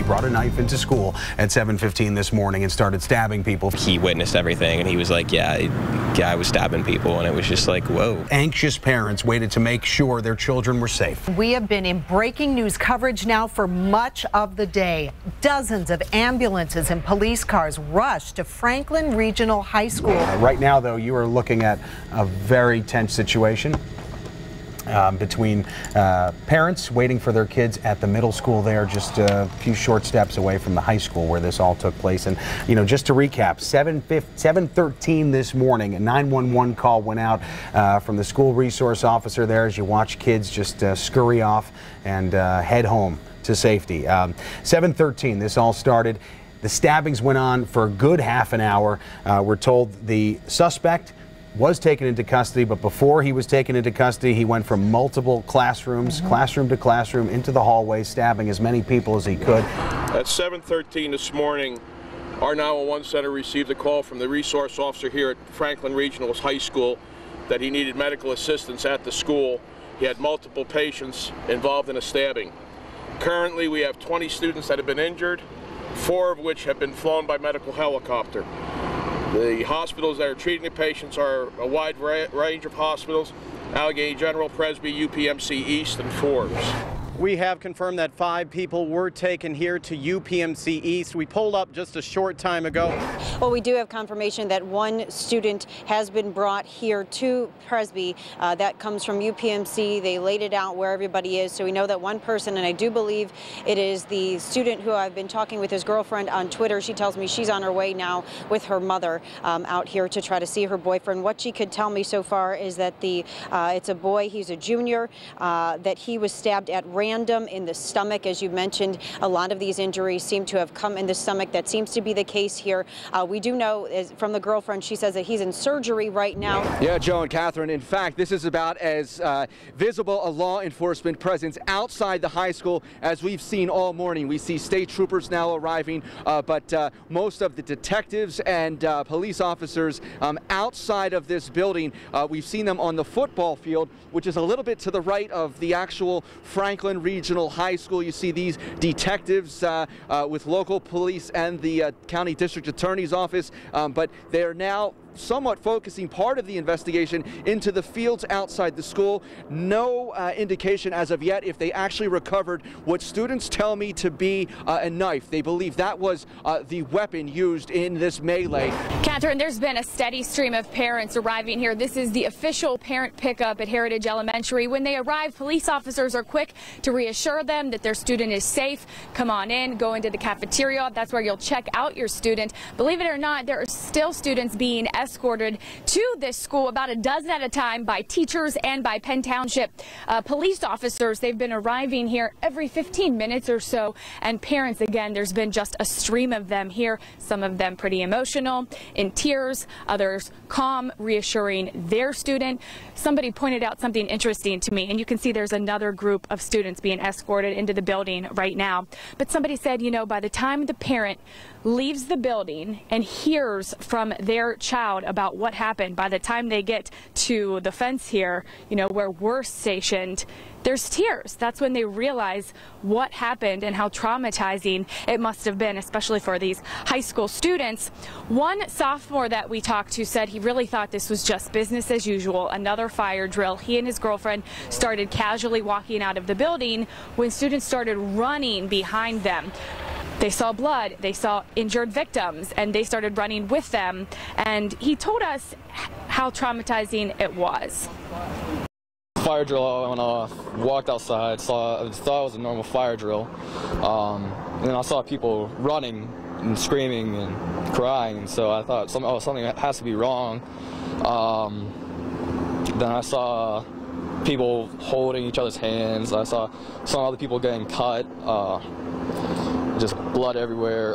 brought a knife into school at 7:15 this morning and started stabbing people. He witnessed everything, and he was like, yeah, guy was stabbing people, and it was just like, whoa. Anxious parents waited to make sure their children were safe. We have been in breaking news coverage now for much of the day. Dozens of ambulances and police cars rushed to Franklin Regional High School. Right now, though, you are looking at a very tense situation between parents waiting for their kids at the middle school there, just a few short steps away from the high school where this all took place. And, you know, just to recap, 7:13 this morning, a 911 call went out from the school resource officer there as you watch kids just scurry off and head home to safety. 7:13, this all started. The stabbings went on for a good half an hour. We're told the suspect was taken into custody, but before he was taken into custody, he went from multiple classrooms, classroom to classroom, into the hallway, stabbing as many people as he could. At 7:13 this morning, our 911 center received a call from the resource officer here at Franklin Regional High School that he needed medical assistance at the school. He had multiple patients involved in a stabbing. Currently, we have 20 students that have been injured, 4 of which have been flown by medical helicopter. The hospitals that are treating the patients are a wide range of hospitals: Allegheny General, Presby, UPMC East, and Forbes. We have confirmed that 5 people were taken here to UPMC East. We pulled up just a short time ago. Well, we do have confirmation that 1 student has been brought here to Presby. That comes from UPMC. They laid it out where everybody is, so we know that 1 person, and I do believe it is the student who I've been talking with, his girlfriend on Twitter. She tells me she's on her way now with her mother out here to try to see her boyfriend. What she could tell me so far is that it's a boy, he's a junior, that he was stabbed at random in the stomach. As you mentioned, a lot of these injuries seem to have come in the stomach. That seems to be the case here. We do know from the girlfriend, she says that he's in surgery right now. Yeah, Joe and Catherine, in fact, this is about as visible a law enforcement presence outside the high school as we've seen all morning. We see state troopers now arriving, but most of the detectives and police officers outside of this building, we've seen them on the football field, which is a little bit to the right of the actual Franklin Regional High School. You see these detectives with local police and the county district attorney's office, but they are now somewhat focusing part of the investigation into the fields outside the school. No indication as of yet if they actually recovered what students tell me to be a knife. They believe that was the weapon used in this melee. Catherine, there's been a steady stream of parents arriving here. This is the official parent pickup at Heritage Elementary. When they arrive, police officers are quick to reassure them that their student is safe. Come on in, go into the cafeteria. That's where you'll check out your student. Believe it or not, there are still students being escorted to this school, about a dozen at a time, by teachers and by Penn Township police officers. They've been arriving here every 15 minutes or so, and parents, again, there's been just a stream of them here, some of them pretty emotional, in tears, others calm, reassuring their student. Somebody pointed out something interesting to me, and you can see there's another group of students being escorted into the building right now. But somebody said, you know, by the time the parent leaves the building and hears from their child about what happened, by the time they get to the fence here, you know, where we're stationed, there's tears. That's when they realize what happened and how traumatizing it must have been, especially for these high school students. One sophomore that we talked to said he really thought this was just business as usual, another fire drill. He and his girlfriend started casually walking out of the building when students started running behind them. They saw blood, they saw injured victims, and they started running with them. And he told us how traumatizing it was. Fire drill went off, walked outside, thought it was a normal fire drill. And then I saw people running and screaming and crying, so I thought something has to be wrong. Then I saw people holding each other's hands. I saw some other people getting cut. Just blood everywhere.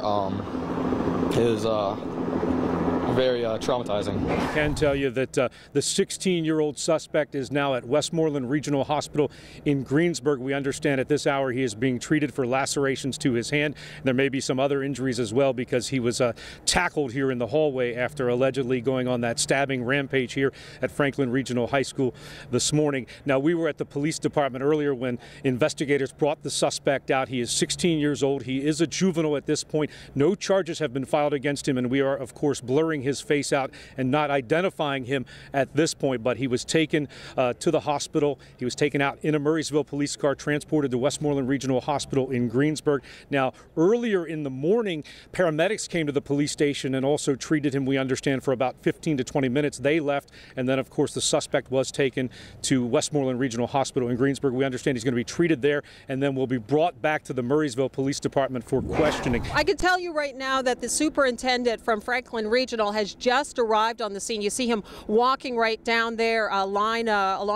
very traumatizing. I can tell you that the 16-year-old suspect is now at Westmoreland Regional Hospital in Greensburg. We understand at this hour he is being treated for lacerations to his hand. There may be some other injuries as well because he was tackled here in the hallway after allegedly going on that stabbing rampage here at Franklin Regional High School this morning. Now, we were at the police department earlier when investigators brought the suspect out. He is 16 years old. He is a juvenile at this point. No charges have been filed against him, and we are, of course, blurring his face out and not identifying him at this point. But he was taken to the hospital. He was taken out in a Murraysville police car, transported to Westmoreland Regional Hospital in Greensburg. Now, earlier in the morning, paramedics came to the police station and also treated him, we understand, for about 15 to 20 minutes. They left, and then, of course, the suspect was taken to Westmoreland Regional Hospital in Greensburg. We understand he's going to be treated there and then will be brought back to the Murraysville Police Department for questioning. I can tell you right now that the superintendent from Franklin Regional has just arrived on the scene. You see him walking right down there along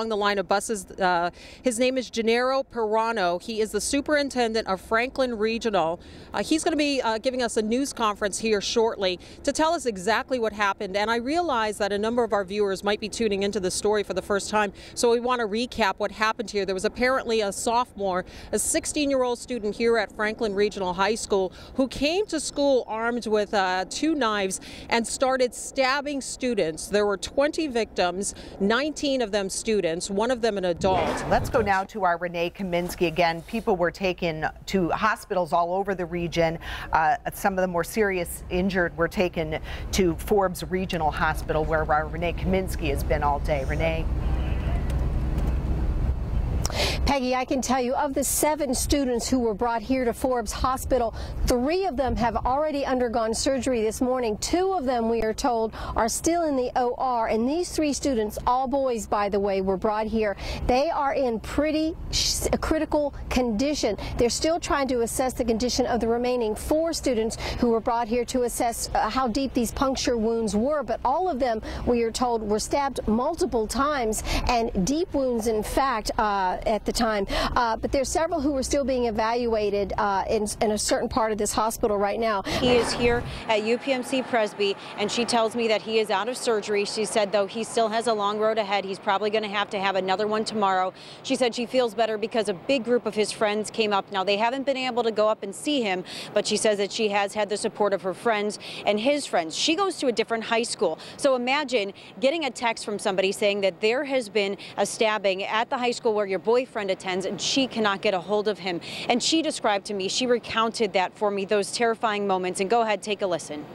the line of buses. His name is Gennaro Pirano. He is the superintendent of Franklin Regional. He's going to be giving us a news conference here shortly to tell us exactly what happened. And I realize that a number of our viewers might be tuning into the story for the first time, so we want to recap what happened here. There was apparently a sophomore, a 16-year-old student here at Franklin Regional High School who came to school armed with 2 knives and started stabbing students. There were 20 victims, 19 of them students, one of them an adult. Let's go now to our Renee Kaminsky. Again, people were taken to hospitals all over the region. Some of the more serious injured were taken to Forbes Regional Hospital, where our Renee Kaminsky has been all day. Renee. Peggy, I can tell you, of the 7 students who were brought here to Forbes Hospital, 3 of them have already undergone surgery this morning. 2 of them, we are told, are still in the OR. And these 3 students, all boys, by the way, were brought here. They are in pretty critical condition. They're still trying to assess the condition of the remaining 4 students who were brought here to assess how deep these puncture wounds were. But all of them, we are told, were stabbed multiple times, and deep wounds, in fact, at the time. But there's several who are still being evaluated in a certain part of this hospital right now. He is here at UPMC Presby, and she tells me that he is out of surgery. She said, though, he still has a long road ahead. He's probably going to have another one tomorrow. She said she feels better because a big group of his friends came up. Now, they haven't been able to go up and see him, but she says that she has had the support of her friends and his friends. She goes to a different high school. So imagine getting a text from somebody saying that there has been a stabbing at the high school where your boyfriend attends, and she cannot get a hold of him. And she described to me, she recounted that for me, those terrifying moments. And go ahead, take a listen.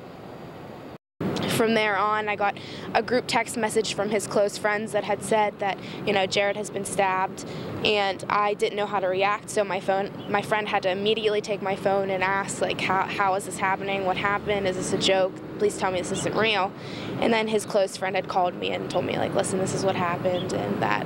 From there on, I got a group text message from his close friends that had said that, you know, Jared has been stabbed, and I didn't know how to react. So my friend had to immediately take my phone and ask, like, how is this happening? What happened? Is this a joke? Please tell me this isn't real. And then his close friend had called me and told me, like, listen, this is what happened, and that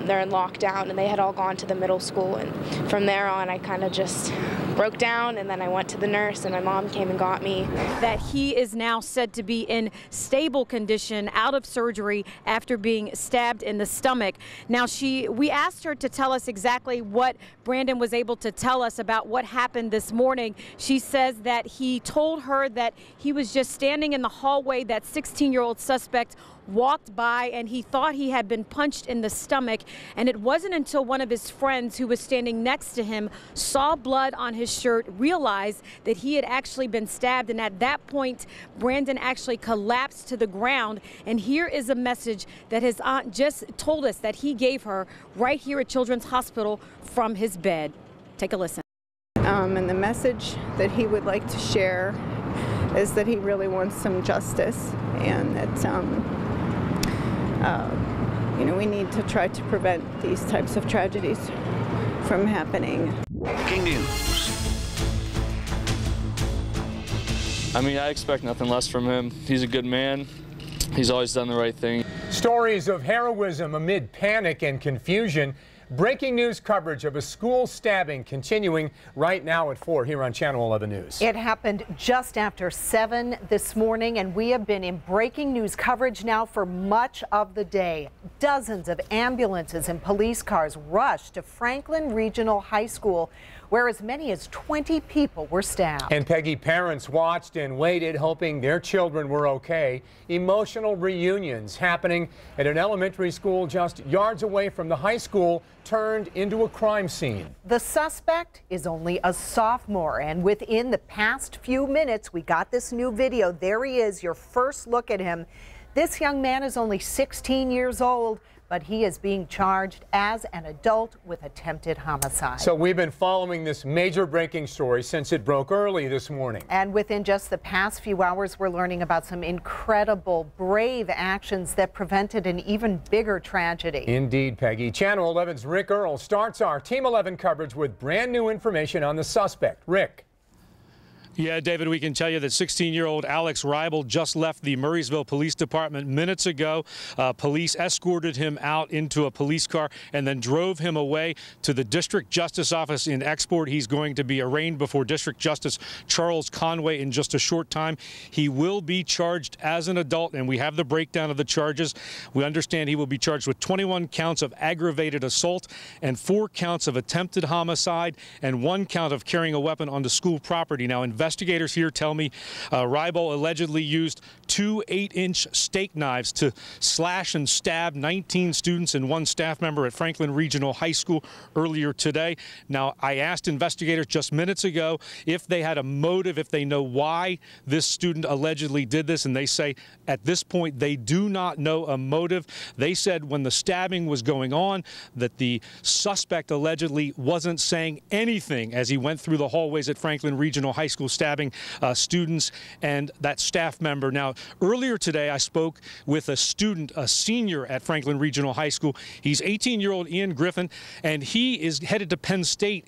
they're in lockdown, and they had all gone to the middle school. And from there on, I kind of just broke down, and then I went to the nurse, and my mom came and got me. That he is now said to be in stable condition, out of surgery after being stabbed in the stomach. Now, we asked her to tell us exactly what Brandon was able to tell us about what happened this morning. She says that he told her that he was just standing in the hallway. That 16-year-old suspect walked by, and he thought he had been punched in the stomach, and it wasn't until one of his friends who was standing next to him saw blood on his shirt, realized that he had actually been stabbed. And at that point, Brandon actually collapsed to the ground. And here is a message that his aunt just told us that he gave her right here at Children's Hospital from his bed. Take a listen. And the message that he would like to share is that he really wants some justice, and that you know, we need to try to prevent these types of tragedies from happening. Breaking news. I mean, I expect nothing less from him. He's a good man. He's always done the right thing. Stories of heroism amid panic and confusion. Breaking news coverage of a school stabbing continuing right now at 4 here on Channel 11 News. It happened just after 7 this morning, and we have been in breaking news coverage now for much of the day. dozens of ambulances and police cars rushed to Franklin Regional High School, where as many as 20 people were stabbed. And Peggy, parents watched and waited, hoping their children were okay. Emotional reunions happening at an elementary school just yards away from the high school turned into a crime scene. The suspect is only a sophomore, and within the past few minutes, we got this new video. There he is, your first look at him. This young man is only 16 years old, but he is being charged as an adult with attempted homicide. So we've been following this major breaking story since it broke early this morning. And within just the past few hours, we're learning about some incredible, brave actions that prevented an even bigger tragedy. Indeed, Peggy. Channel 11's Rick Earl starts our Team 11 coverage with brand new information on the suspect. Rick. Yeah, David, we can tell you that 16-year-old Alex Reibel just left the Murraysville Police Department minutes ago. Police escorted him out into a police car and then drove him away to the District Justice Office in Export. He's going to be arraigned before District Justice Charles Conway in just a short time. He will be charged as an adult, and we have the breakdown of the charges. We understand he will be charged with 21 counts of aggravated assault and 4 counts of attempted homicide and 1 count of carrying a weapon onto school property. Now, investigators here tell me Reibel allegedly used 2 8-inch steak knives to slash and stab 19 students and 1 staff member at Franklin Regional High School earlier today. Now, I asked investigators just minutes ago if they had a motive, if they know why this student allegedly did this, and they say at this point they do not know a motive. They said when the stabbing was going on that the suspect allegedly wasn't saying anything as he went through the hallways at Franklin Regional High School stabbing students and that staff member. Now, earlier today I spoke with a student, a senior at Franklin Regional High School. He's 18-year-old Ian Griffin, and he is headed to Penn State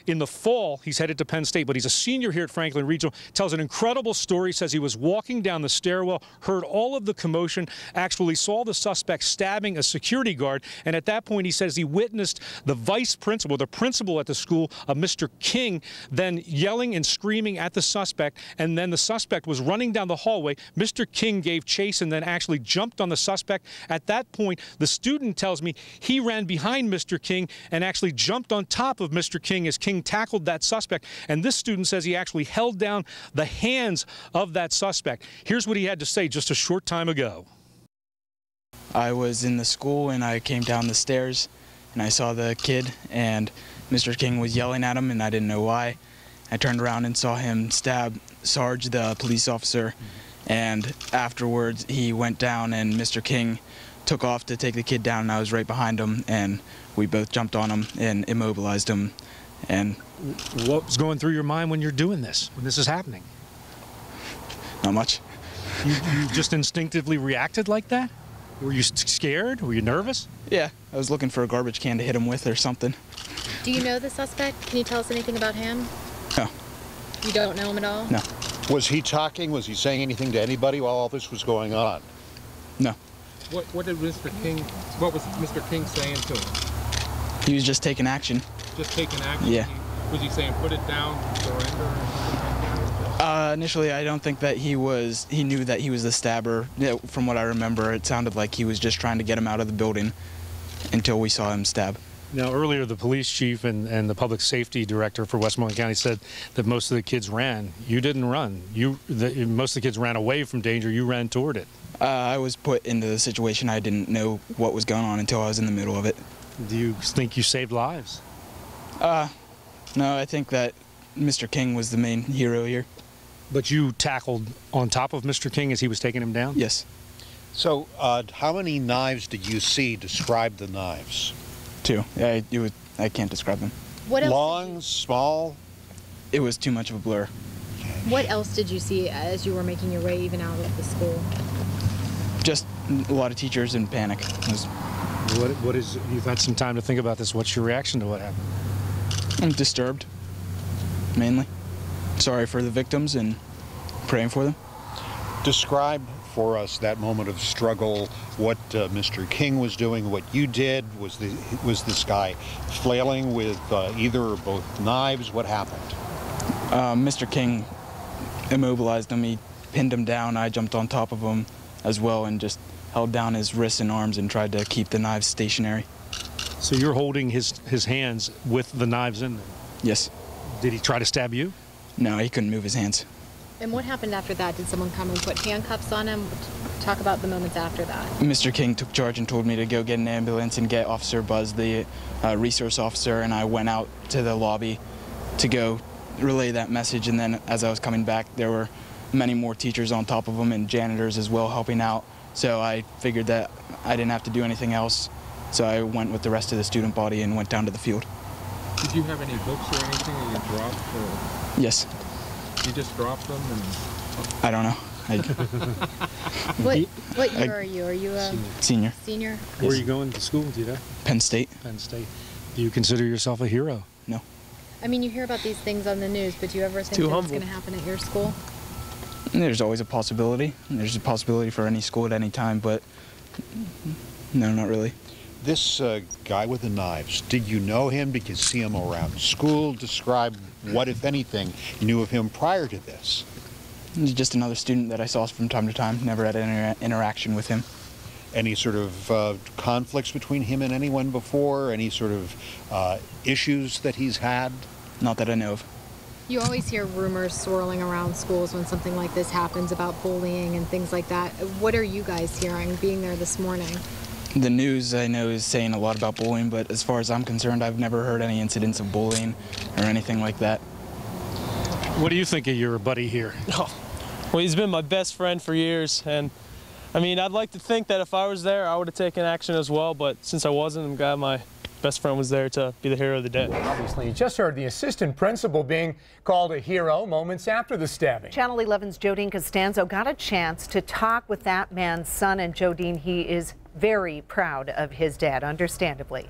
in the fall. He's headed to Penn State, but he's a senior here at Franklin Regional. Tells an incredible story. Says he was walking down the stairwell, heard all of the commotion, actually saw the suspect stabbing a security guard, and at that point he says he witnessed the vice principal, the principal at the school, Mr. King, then yelling and screaming at the suspect, and then the suspect was running down the hallway. Mr. King gave chase and then actually jumped on the suspect. At that point, the student tells me he ran behind Mr. King and actually jumped on top of Mr. King as King tackled that suspect. And this student says he actually held down the hands of that suspect. Here's what he had to say just a short time ago. I was in the school and I came down the stairs and I saw the kid and Mr. King was yelling at him and I didn't know why. I turned around and saw him stab Sarge, the police officer, and afterwards he went down and Mr. King took off to take the kid down and I was right behind him and we both jumped on him and immobilized him. And what was going through your mind when you're doing this, when this is happening? Not much. You just instinctively reacted like that? Were you scared? Were you nervous? Yeah, I was looking for a garbage can to hit him with or something. Do you know the suspect? Can you tell us anything about him? No. You don't know him at all? No. Was he talking? Was he saying anything to anybody while all this was going on? No. What did Mr. King, what was Mr. King saying to him? He was just taking action. Just taking action? Yeah. Was he saying put it down, surrender, or anything like that? Initially, I don't think that he knew that he was the stabber. Yeah, from what I remember, it sounded like he was just trying to get him out of the building until we saw him stab. Now, earlier, the police chief and the public safety director for Westmoreland County said that most of the kids ran. You didn't run. Most of the kids ran away from danger. You ran toward it. I was put into the situation. I didn't know what was going on until I was in the middle of it. Do you think you saved lives? No, I think that Mr. King was the main hero here. But you tackled on top of Mr. King as he was taking him down? Yes. So, how many knives did you see? Describe the knives. 2. I can't describe them. What else? Long, small? It was too much of a blur. What else did you see as you were making your way even out of the school? Just a lot of teachers in panic. You've had some time to think about this. What's your reaction to what happened? I'm disturbed, mainly. Sorry for the victims and praying for them. Describe for us that moment of struggle, what Mr. King was doing, what you did. Was this guy flailing with either or both knives? What happened? Mr. King immobilized him. He pinned him down. I jumped on top of him as well and just held down his wrists and arms and tried to keep the knives stationary. So you're holding his hands with the knives in them? Yes. Did he try to stab you? No, he couldn't move his hands. And what happened after that? Did someone come and put handcuffs on him? Talk about the moments after that. Mr. King took charge and told me to go get an ambulance and get Officer Buzz, the resource officer, and I went out to the lobby to go relay that message. And then as I was coming back, there were many more teachers on top of them and janitors as well helping out. So I figured that I didn't have to do anything else. So I went with the rest of the student body and went down to the field. Did you have any books or anything that you dropped? Or Yes. you just dropped them? And I don't know. What year are you? Are you a Senior. Senior? Where are you going to school, do you know? Penn State. Penn State. Do you consider yourself a hero? No. I mean, you hear about these things on the news, but do you ever think that it's going to happen at your school? There's always a possibility. There's a possibility for any school at any time, but no, not really. This guy with the knives, did you know him? Did you see him around school? Describe what, if anything, you knew of him prior to this. He's just another student that I saw from time to time. Never had an interaction with him. Any sort of conflicts between him and anyone before? Any sort of issues that he's had? Not that I know of. You always hear rumors swirling around schools when something like this happens about bullying and things like that. What are you guys hearing being there this morning? The news, I know, is saying a lot about bullying, but as far as I'm concerned, I've never heard any incidents of bullying or anything like that. What do you think of your buddy here? Oh, well, he's been my best friend for years, and I mean, I'd like to think that if I was there, I would have taken action as well, but since I wasn't, I'm glad my best friend was there to be the hero of the day. Obviously, you just heard the assistant principal being called a hero moments after the stabbing. Channel 11's Jodine Costanzo got a chance to talk with that man's son, and Jodine, he is very proud of his dad, understandably.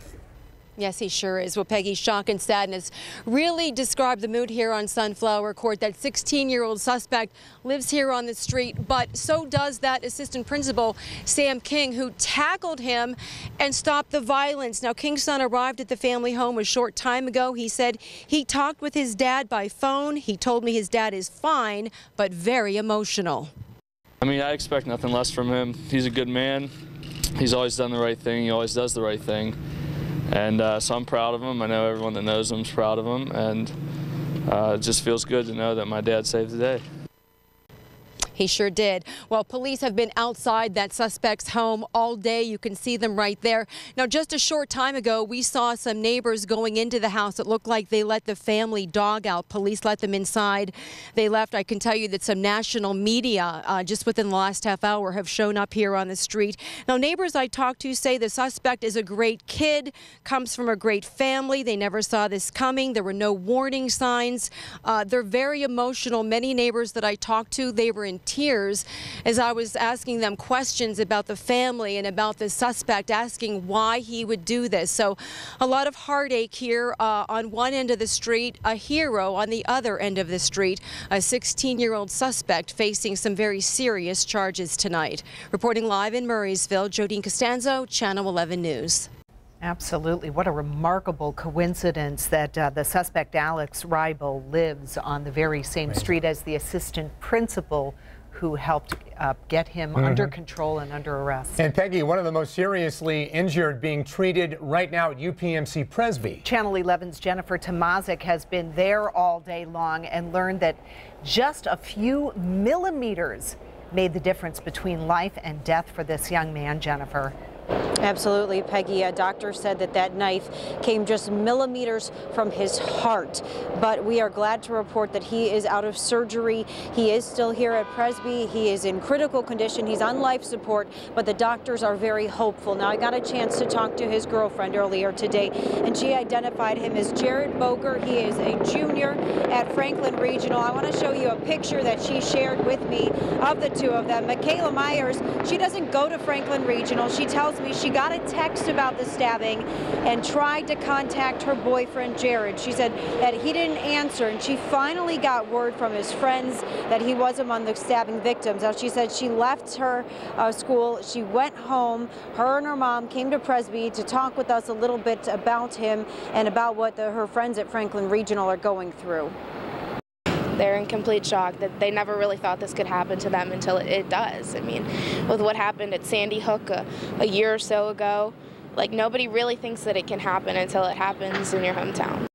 Yes, he sure is. Well, Peggy, shock and sadness really describe the mood here on Sunflower Court. That 16-year-old suspect lives here on the street, but so does that assistant principal, Sam King, who tackled him and stopped the violence. Now, King's son arrived at the family home a short time ago. He said he talked with his dad by phone. He told me his dad is fine, but very emotional. I mean, I expect nothing less from him. He's a good man. He's always done the right thing. He always does the right thing. And so I'm proud of him. I know everyone that knows him is proud of him. And it just feels good to know that my dad saved the day. He sure did. Well, police have been outside that suspect's home all day. You can see them right there. Now, just a short time ago, we saw some neighbors going into the house. It looked like they let the family dog out. Police let them inside. They left. I can tell you that some national media just within the last half hour have shown up here on the street. Now, neighbors I talked to say the suspect is a great kid, comes from a great family. They never saw this coming. There were no warning signs. They're very emotional. Many neighbors that I talked to, they were in tears as I was asking them questions about the family and about the suspect, asking why he would do this. So a lot of heartache here on one end of the street, a hero on the other end of the street, a 16-year-old suspect facing some very serious charges tonight. Reporting live in Murraysville, Jodine Costanzo, Channel 11 News. Absolutely. What a remarkable coincidence that the suspect, Alex Ribel, lives on the very same street as the assistant principal who helped get him under control and under arrest. And Peggy, one of the most seriously injured being treated right now at UPMC Presby. Channel 11's Jennifer Tomazik has been there all day long and learned that just a few millimeters made the difference between life and death for this young man, Jennifer. Absolutely, Peggy. A doctor said that that knife came just millimeters from his heart. But we are glad to report that he is out of surgery. He is still here at Presby. He is in critical condition. He's on life support, but the doctors are very hopeful. Now, I got a chance to talk to his girlfriend earlier today, and she identified him as Jared Boger. He is a junior at Franklin Regional. I want to show you a picture that she shared with me of the two of them. Michaela Myers, she doesn't go to Franklin Regional. She tells me she got a text about the stabbing and tried to contact her boyfriend, Jared. She said that he didn't answer, and she finally got word from his friends that he was among the stabbing victims. Now, she said she left her school, she went home, her and her mom came to Presby to talk with us a little bit about him and about what her friends at Franklin Regional are going through. they're in complete shock that they never really thought this could happen to them until it does. I mean, with what happened at Sandy Hook a year or so ago, like, nobody really thinks that it can happen until it happens in your hometown.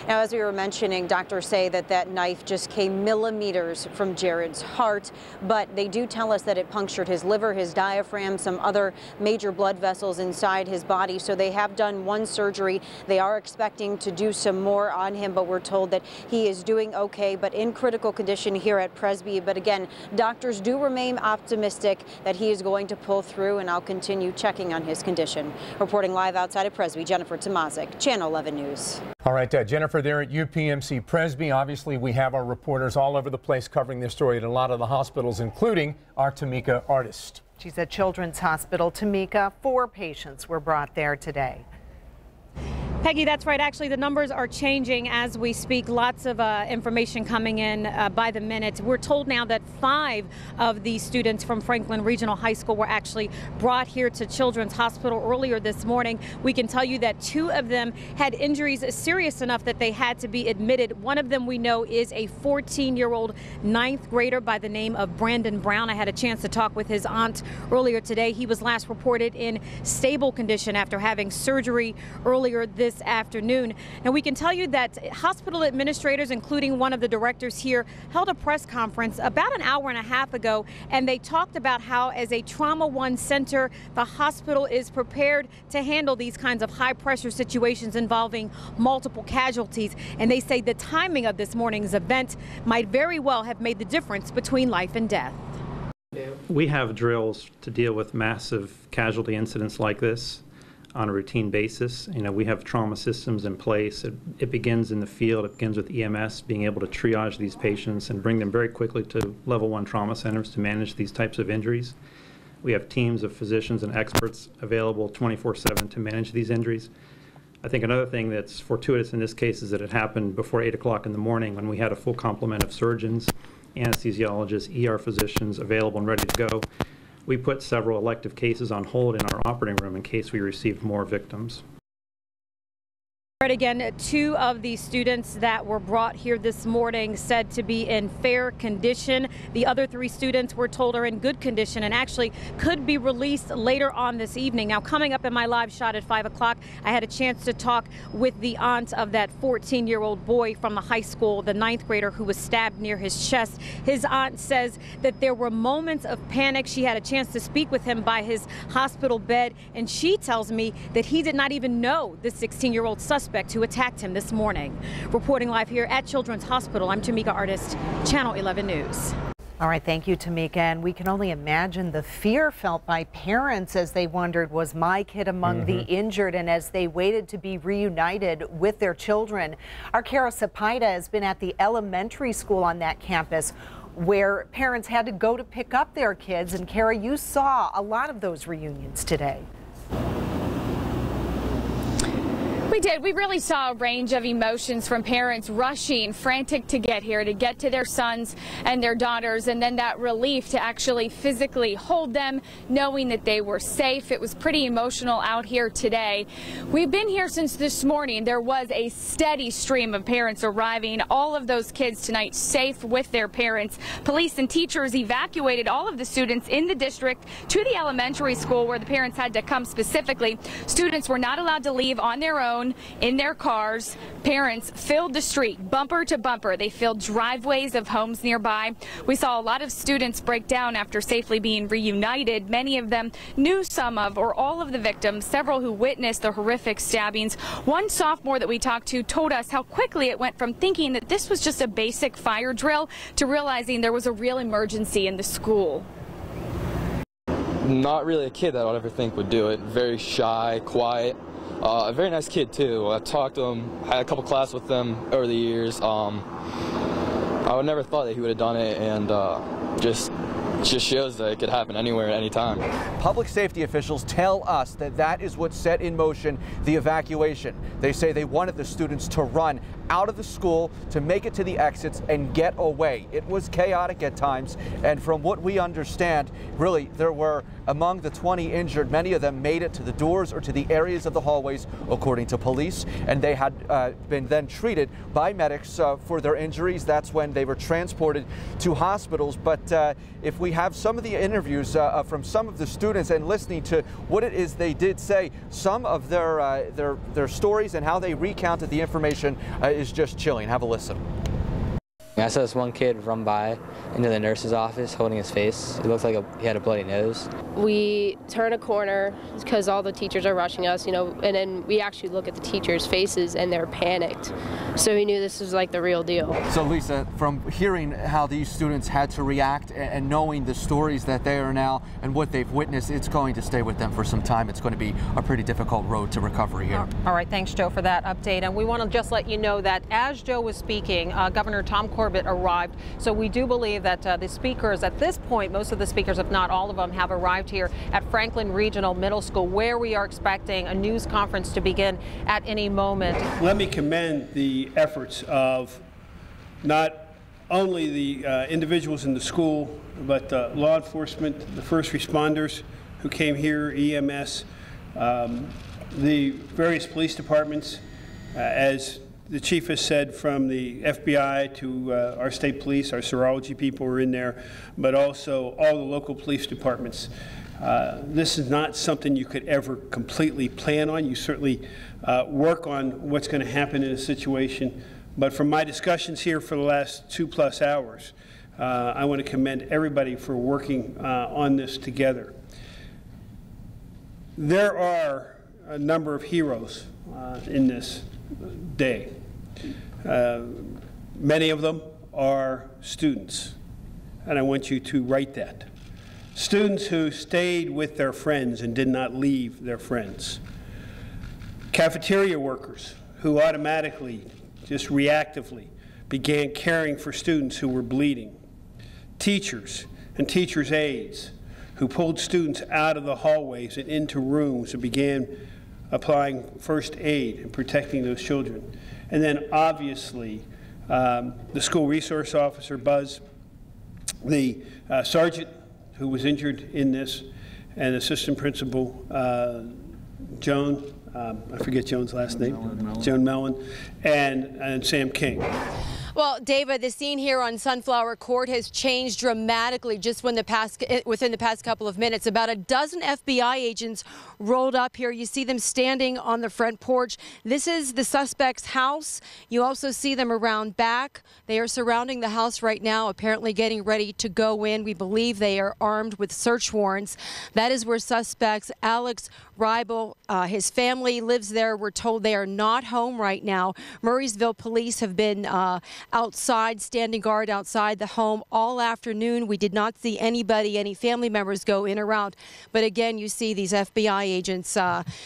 Now, as we were mentioning, doctors say that that knife just came millimeters from Jared's heart, but they do tell us that it punctured his liver, his diaphragm, some other major blood vessels inside his body. So they have done one surgery. They are expecting to do some more on him, but we're told that he is doing okay, but in critical condition here at Presby. But again, doctors do remain optimistic that he is going to pull through, and I'll continue checking on his condition. Reporting live outside of Presby, Jennifer Tomazik, Channel 11 News. All right, Jennifer, there at UPMC Presby. Obviously, we have our reporters all over the place covering this story at a lot of the hospitals, including our Tamika Artist. She's at Children's Hospital. Tamika, 4 patients were brought there today. Peggy, that's right. Actually, the numbers are changing as we speak. Lots of information coming in by the minute. We're told now that 5 of the students from Franklin Regional High School were actually brought here to Children's Hospital earlier this morning. We can tell you that 2 of them had injuries serious enough that they had to be admitted. One of them we know is a 14-year-old 9th grader by the name of Brandon Brown. I had a chance to talk with his aunt earlier today. He was last reported in stable condition after having surgery earlier this afternoon. Now, we can tell you that hospital administrators, including one of the directors here, held a press conference about an hour and a half ago, and they talked about how, as a Trauma 1 center, the hospital is prepared to handle these kinds of high-pressure situations involving multiple casualties. And they say the timing of this morning's event might very well have made the difference between life and death. We have drills to deal with massive casualty incidents like this on a routine basis. You know, we have trauma systems in place. It begins in the field. It begins with EMS being able to triage these patients and bring them very quickly to level 1 trauma centers to manage these types of injuries. We have teams of physicians and experts available 24/7 to manage these injuries. I think another thing that's fortuitous in this case is that it happened before 8 o'clock in the morning when we had a full complement of surgeons, anesthesiologists, ER physicians available and ready to go. We put several elective cases on hold in our operating room in case we received more victims. Right, again, 2 of the students that were brought here this morning said to be in fair condition. The other 3 students were told are in good condition and actually could be released later on this evening. Now, coming up in my live shot at 5 o'clock, I had a chance to talk with the aunt of that 14-year-old boy from the high school, the 9th grader who was stabbed near his chest. His aunt says that there were moments of panic. She had a chance to speak with him by his hospital bed, and she tells me that he did not even know the 16-year-old suspect who attacked him this morning. Reporting live here at Children's Hospital, I'm Tamika Artist, Channel 11 News. All right, thank you, Tamika. And we can only imagine the fear felt by parents as they wondered, was my kid among the injured, and as they waited to be reunited with their children. Our Kara Sapaida has been at the elementary school on that campus where parents had to go to pick up their kids. And Kara, you saw a lot of those reunions today. We did. We really saw a range of emotions from parents rushing, frantic to get here, to get to their sons and their daughters, and then that relief to actually physically hold them, knowing that they were safe. It was pretty emotional out here today. We've been here since this morning. There was a steady stream of parents arriving. All of those kids tonight safe with their parents. Police and teachers evacuated all of the students in the district to the elementary school where the parents had to come specifically. Students were not allowed to leave on their own in their cars. Parents filled the street bumper to bumper. They filled driveways of homes nearby. We saw a lot of students break down after safely being reunited. Many of them knew some of or all of the victims, several who witnessed the horrific stabbings. One sophomore that we talked to told us how quickly it went from thinking that this was just a basic fire drill to realizing there was a real emergency in the school. Not really a kid that I would ever think would do it. Very shy, quiet. A very nice kid too. I talked to him, had a couple classes with him over the years. I would never thought that he would have done it, and just just shows that it could happen anywhere at any time. Public safety officials tell us that that is what set in motion the evacuation. They say they wanted the students to run out of the school, to make it to the exits and get away. It was chaotic at times, and from what we understand, really, there were among the 20 injured, many of them made it to the doors or to the areas of the hallways, according to police, and they had been then treated by medics for their injuries. That's when they were transported to hospitals. But if we have some of the interviews from some of the students and listening to what it is they did say, some of their stories and how they recounted the information is just chilling. Have a listen. I saw this one kid run by into the nurse's office holding his face. It looked like he had a bloody nose. We turn a corner because all the teachers are rushing us, you know, and then we actually look at the teachers' faces and they're panicked. So we knew this was like the real deal. So Lisa, from hearing how these students had to react and knowing the stories that they are now and what they've witnessed, it's going to stay with them for some time. It's going to be a pretty difficult road to recovery here. All right, thanks, Joe, for that update. And we want to just let you know that as Joe was speaking, Governor Tom Corbett arrived. So we do believe that the speakers at this point, most of the speakers, if not all of them, have arrived here at Franklin Regional Middle School, where we are expecting a news conference to begin at any moment. Let me commend the efforts of not only the individuals in the school, but law enforcement, the first responders who came here, EMS, the various police departments, as the chief has said, from the FBI to our state police, our serology people were in there, but also all the local police departments. This is not something you could ever completely plan on. You certainly work on what's going to happen in a situation. But from my discussions here for the last 2+ hours, I want to commend everybody for working on this together. There are a number of heroes in this day. Many of them are students, and I want you to write that. Students who stayed with their friends and did not leave their friends. Cafeteria workers who automatically, just reactively, began caring for students who were bleeding. Teachers and teachers' aides who pulled students out of the hallways and into rooms and began applying first aid and protecting those children. And then obviously the school resource officer, Buzz, the sergeant who was injured in this, and assistant principal, Joan, I forget Joan's last name, Joan Mellon, and Sam King. Well, David, the scene here on Sunflower Court has changed dramatically just within the past couple of minutes. About a dozen FBI agents rolled up here. You see them standing on the front porch. This is the suspect's house. You also see them around back. They are surrounding the house right now, apparently getting ready to go in. We believe they are armed with search warrants. That is where suspects Alex Reibel, his family lives there. We're told they are not home right now. Murraysville police have been outside, standing guard outside the home all afternoon. We did not see anybody, any family members go in or out. But again, you see these FBI agents,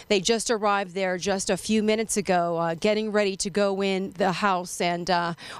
they just arrived there just a few minutes ago, getting ready to go in the house and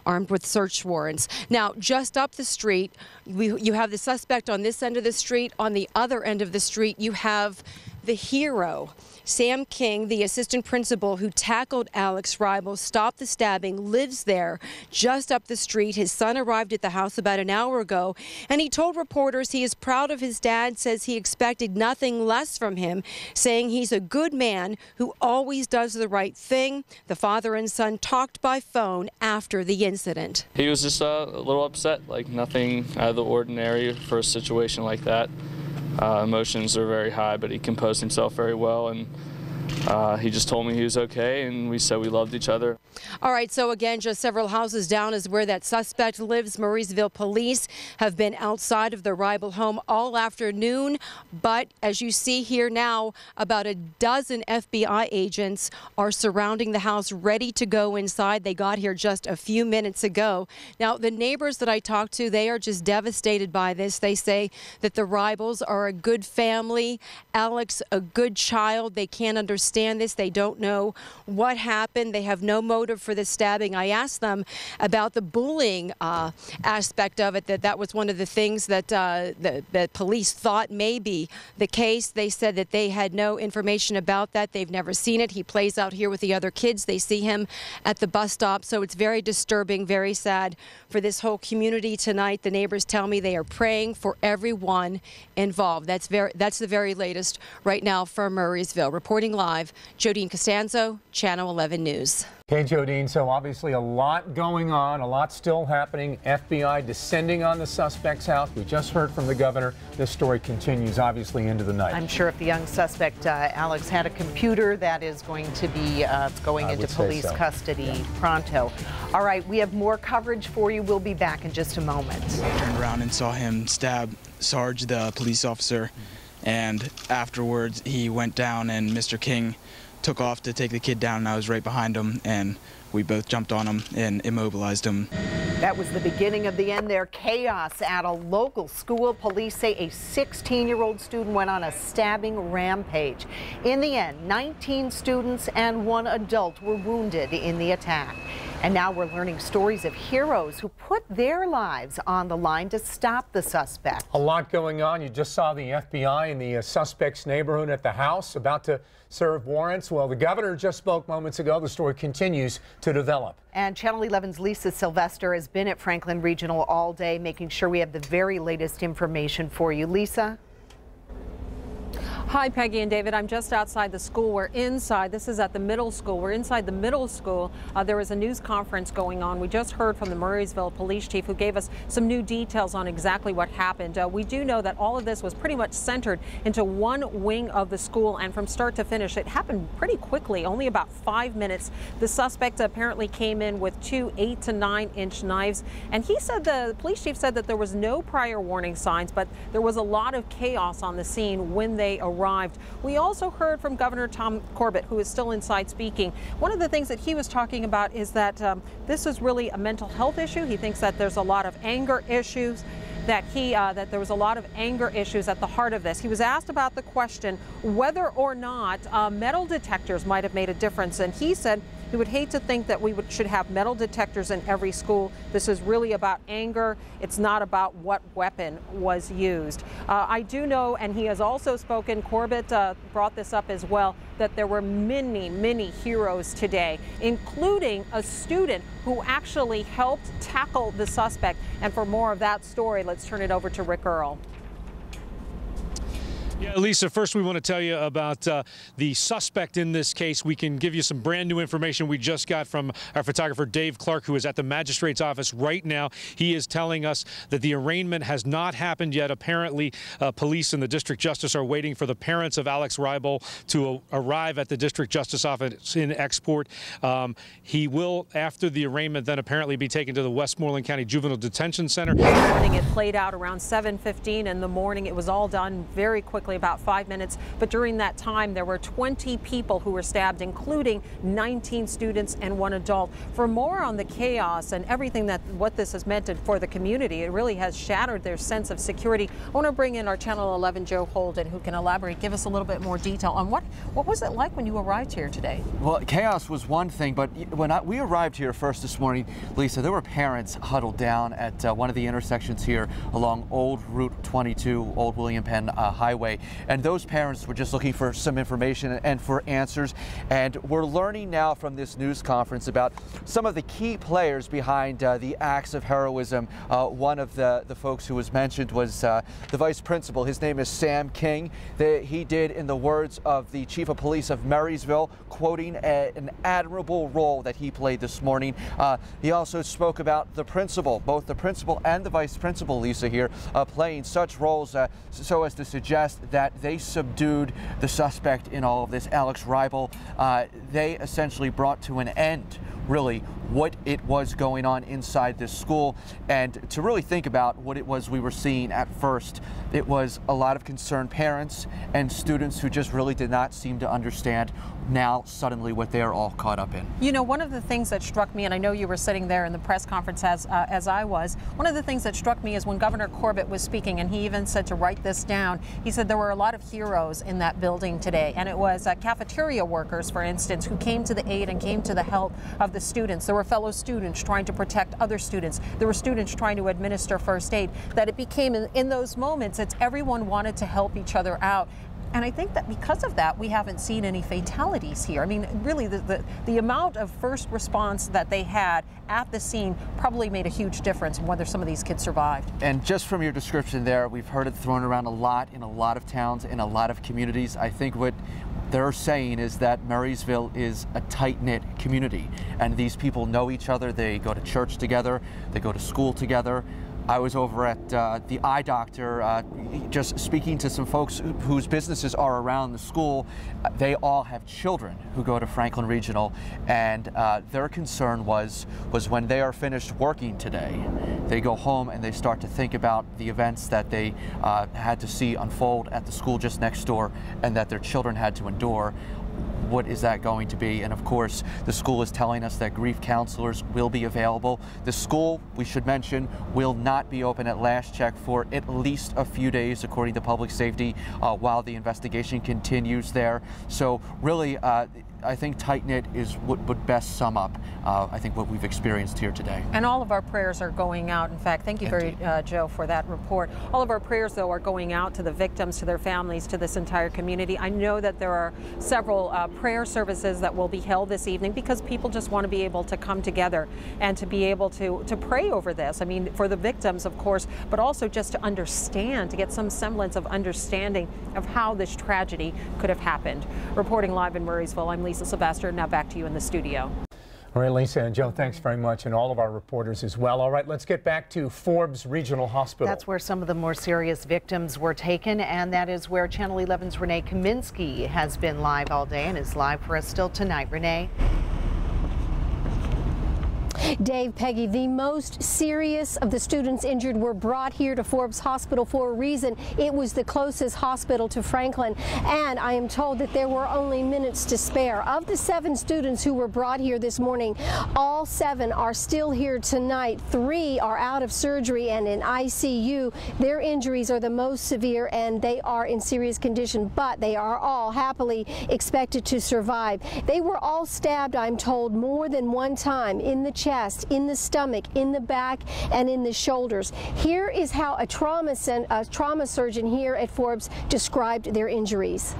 armed with search warrants. Now, just up the street, you have the suspect on this end of the street. On the other end of the street, you have the hero, Sam King, the assistant principal who tackled Alex Reibel, stopped the stabbing, lives there just up the street. His son arrived at the house about an hour ago, and he told reporters he is proud of his dad, says he expected nothing less from him, saying he's a good man who always does the right thing. The father and son talked by phone after the incident. He was just a little upset, like nothing out of the ordinary for a situation like that. Emotions are very high, but he composed himself very well, and he just told me he was okay, and we said we loved each other. All right, so again, just several houses down is where that suspect lives. Murraysville police have been outside of the Reibel home all afternoon, but as you see here now, about a dozen FBI agents are surrounding the house, ready to go inside. They got here just a few minutes ago. Now, the neighbors that I talked to, they are just devastated by this. They say that the Reibels are a good family, Alex a good child. They can't understand understand this. They don't know what happened. They have no motive for the stabbing. I asked them about the bullying aspect of it, that was one of the things that that police thought may be the case. They said that they had no information about that. They've never seen it. He plays out here with the other kids. They see him at the bus stop. So it's very disturbing, very sad for this whole community tonight. The neighbors tell me they are praying for everyone involved. That's the very latest right now from Murraysville. Reporting live, Jodine Costanzo, Channel 11 News. Okay, Jodine, so obviously a lot going on, a lot still happening. FBI descending on the suspect's house. We just heard from the governor. This story continues, obviously, into the night. I'm sure if the young suspect, Alex, had a computer, that is going to be going into police custody pronto. All right, we have more coverage for you. We'll be back in just a moment. I turned around and saw him stab Sarge, the police officer, and afterwards he went down and Mr. King took off to take the kid down, and I was right behind him, and we both jumped on him and immobilized him. That was the beginning of the end there. Chaos at a local school. Police say a 16-year-old student went on a stabbing rampage. In the end, 19 students and 1 adult were wounded in the attack. And now we're learning stories of heroes who put their lives on the line to stop the suspect. A lot going on. You just saw the FBI in the suspect's neighborhood at the house about to serve warrants. Well, the governor just spoke moments ago. The story continues to develop. And Channel 11's Lisa Sylvester has been at Franklin Regional all day, making sure we have the very latest information for you. Lisa? Hi, Peggy and David. I'm just outside the school. We're inside. This is at the middle school. We're inside the middle school. There was a news conference going on. We just heard from the Murraysville police chief, who gave us some new details on exactly what happened. We do know that all of this was pretty much centered into one wing of the school, and from start to finish, it happened pretty quickly, only about 5 minutes. The suspect apparently came in with 2 8 to 9 inch knives, and he said, the police chief said, that there was no prior warning signs, but there was a lot of chaos on the scene when they arrived. We also heard from Governor Tom Corbett, who is still inside speaking. One of the things that he was talking about is that this is really a mental health issue. He thinks that there's a lot of anger issues, that there was a lot of anger issues at the heart of this. He was asked about the question whether or not metal detectors might have made a difference, and he said he would hate to think that we should have metal detectors in every school. This is really about anger. It's not about what weapon was used. I do know, and he has also spoken, Corbett brought this up as well, that there were many, many heroes today, including a student who actually helped tackle the suspect. And for more of that story, let's turn it over to Rick Earl. Yeah, Lisa, first we want to tell you about the suspect in this case. We can give you some brand new information we just got from our photographer Dave Clark, who is at the magistrate's office right now. He is telling us that the arraignment has not happened yet. Apparently, police and the district justice are waiting for the parents of Alex Reibel to arrive at the district justice office in Export. He will, after the arraignment, then apparently be taken to the Westmoreland County Juvenile Detention Center. It played out around 7:15 in the morning. It was all done very quickly, about 5 minutes, but during that time there were 20 people who were stabbed, including 19 students and 1 adult. For more on the chaos and everything what this has meant for the community, it really has shattered their sense of security. I want to bring in our Channel 11 Joe Holden, who can elaborate, give us a little bit more detail on what was it like when you arrived here today? Well, chaos was one thing, but when we arrived here first this morning, Lisa, there were parents huddled down at one of the intersections here along Old Route 22, Old William Penn Highway. And those parents were just looking for some information and for answers. And we're learning now from this news conference about some of the key players behind the acts of heroism. One of the folks who was mentioned was the vice principal. His name is Sam King. He did, in the words of the chief of police of Murraysville, quoting an admirable role that he played this morning. He also spoke about the principal, both the principal and the vice principal, Lisa, here, playing such roles so as to suggest that they subdued the suspect in all of this, Alex Reibel. They essentially brought to an end really what it was going on inside this school, and to really think about what it was we were seeing at first. It was a lot of concerned parents and students who just really did not seem to understand now suddenly what they are all caught up in. You know, one of the things that struck me, and I know you were sitting there in the press conference as I was, one of the things that struck me is when Governor Corbett was speaking, and he even said to write this down, he said there were a lot of heroes in that building today, and it was cafeteria workers, for instance, who came to the aid and came to the help of the students. There were fellow students trying to protect other students. There were students trying to administer first aid. That it became, in those moments, it's everyone wanted to help each other out. And I think that because of that, we haven't seen any fatalities here. I mean, really, the amount of first response that they had at the scene probably made a huge difference in whether some of these kids survived. And just from your description there, we've heard it thrown around a lot in a lot of towns, in a lot of communities. I think what they're saying is that Murraysville is a tight-knit community, and these people know each other. They go to church together, they go to school together. I was over at the eye doctor just speaking to some folks whose businesses are around the school. They all have children who go to Franklin Regional, and their concern was when they are finished working today, they go home and they start to think about the events that they had to see unfold at the school just next door and that their children had to endure. What is that going to be? And of course, the school is telling us that grief counselors will be available. The school, we should mention, will not be open at last check for at least a few days, according to public safety, while the investigation continues there. So really, I think tight-knit is what would best sum up, I think, what we've experienced here today. And all of our prayers are going out. In fact, thank you very, Joe, for that report. All of our prayers, though, are going out to the victims, to their families, to this entire community. I know that there are several prayer services that will be held this evening because people just want to be able to come together and to be able to pray over this. I mean, for the victims, of course, but also just to understand, to get some semblance of understanding of how this tragedy could have happened. Reporting live in Murraysville, I'm Lisa Sylvester. Now back to you in the studio. All right, Lisa and Joe, thanks very much, and all of our reporters as well. All right, let's get back to Forbes Regional Hospital. That's where some of the more serious victims were taken, and that is where Channel 11's Renee Kaminsky has been live all day and is live for us still tonight. Renee? Dave, Peggy, the most serious of the students injured were brought here to Forbes Hospital for a reason. It was the closest hospital to Franklin, and I am told that there were only minutes to spare. Of the 7 students who were brought here this morning, all 7 are still here tonight. 3 are out of surgery and in ICU. Their injuries are the most severe, and they are in serious condition, but they are all happily expected to survive. They were all stabbed, I'm told, more than one time in the chest, in the stomach, in the back, and in the shoulders. Here is how a trauma surgeon here at Forbes described their injuries.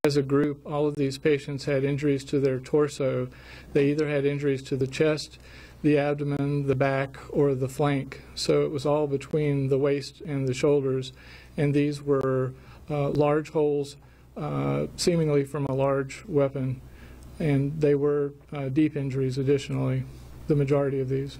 As a group, all of these patients had injuries to their torso. They either had injuries to the chest, the abdomen, the back, or the flank. So it was all between the waist and the shoulders. And these were large holes, seemingly from a large weapon. And they were deep injuries additionally, the majority of these.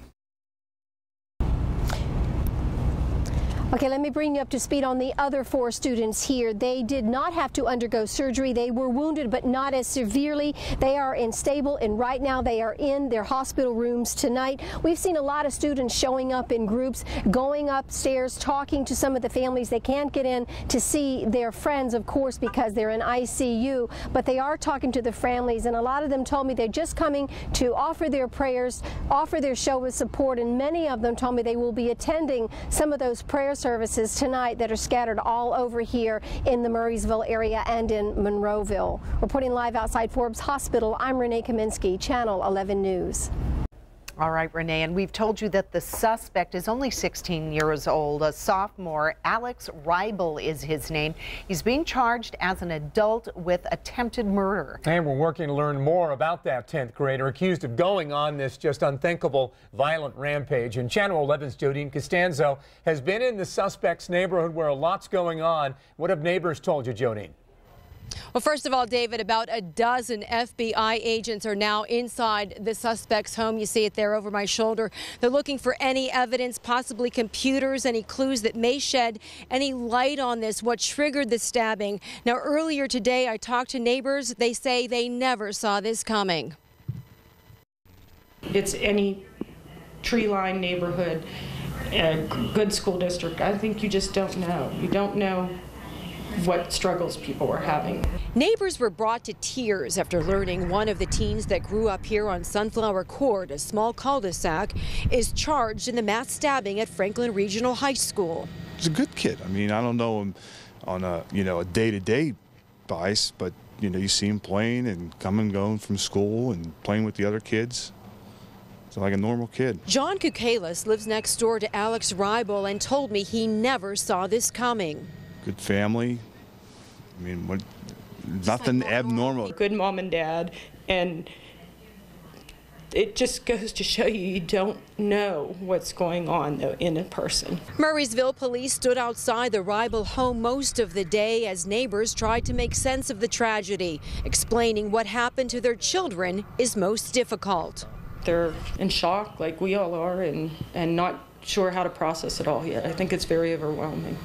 Okay, let me bring you up to speed on the other 4 students here. They did not have to undergo surgery. They were wounded, but not as severely. They are stable, and right now they are in their hospital rooms tonight. We've seen a lot of students showing up in groups, going upstairs, talking to some of the families. They can't get in to see their friends, of course, because they're in ICU, but they are talking to the families, and a lot of them told me they're just coming to offer their prayers, offer their show of support, and many of them told me they will be attending some of those prayer services tonight that are scattered all over here in the Murraysville area and in Monroeville. Reporting live outside Forbes Hospital, I'm Renee Kaminsky, Channel 11 News. All right, Renee, and we've told you that the suspect is only 16 years old, a sophomore. Alex Reibel is his name. He's being charged as an adult with attempted murder. And we're working to learn more about that 10th grader accused of going on this just unthinkable violent rampage. And Channel 11's Jodine Costanzo has been in the suspect's neighborhood where a lot's going on. What have neighbors told you, Jodine? Well, first of all, David, about a dozen FBI agents are now inside the suspect's home. You see it there over my shoulder. They're looking for any evidence, possibly computers, any clues that may shed any light on this, what triggered the stabbing. Now, earlier today, I talked to neighbors. They say they never saw this coming. It's any tree-lined neighborhood, a good school district. I think you just don't know. You don't know what struggles people were having. Neighbors were brought to tears after learning one of the teens that grew up here on Sunflower Court, a small cul-de-sac, is charged in the mass stabbing at Franklin Regional High School. He's a good kid. I mean, I don't know him on a, a day-to-day basis, but, you see him playing and coming and going from school and playing with the other kids. So like a normal kid. John Kukalis lives next door to Alex Ribel and told me he never saw this coming. Good family. I mean, nothing abnormal. Good mom and dad, and it just goes to show you don't know what's going on though in a person. Murraysville police stood outside the Ribel home most of the day as neighbors tried to make sense of the tragedy. Explaining what happened to their children is most difficult. They're in shock like we all are and not sure how to process it all yet. I think it's very overwhelming.